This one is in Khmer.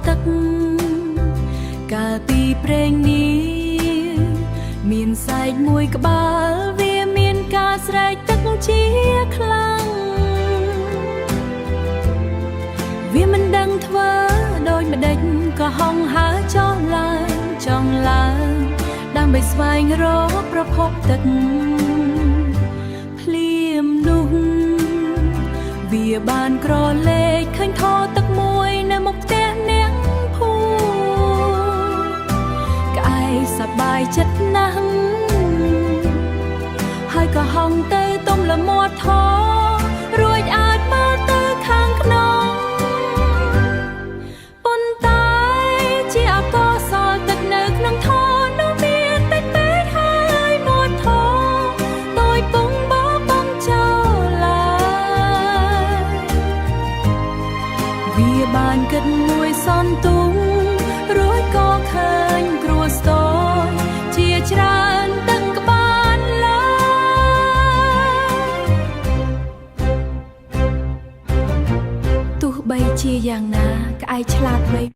ទឹកកាលពីព្រេងនេះមានសែកមួយក្បាលវាមានការស្រែកទឹកជាខ្លាំងវាមិនដឹងធ្វើដូចម្ដេចក៏ហង្ហើចុះឡើងចង់ឡើងដើម្បីស្វែងរកប្រភពទឹកភ្លៀមនោះវាបានក្រឡេកឃើញថតទឹកមួយនៅមុខផ្ទះនាងភួរក្អែកសប្បាយចិត្តណាស់ហើយក៏ហង្ទៅទុំល្មាត់ថរួចអាចមើលទៅខាងក្នុងប៉ុន្តែជាអកុសលទឹកនៅក្នុងថនោះមានតិចពេកហើយមាត់ថដោយពុំបបងចោលឡើយវាបានគិតមួយសន្ទុំរួចក៏ឃើញគ្រួស្ទយជាច្រើនទឹកក្បានឡើយទោះបីជាយ៉ាងណាក្អែកឆ្លាតវៃ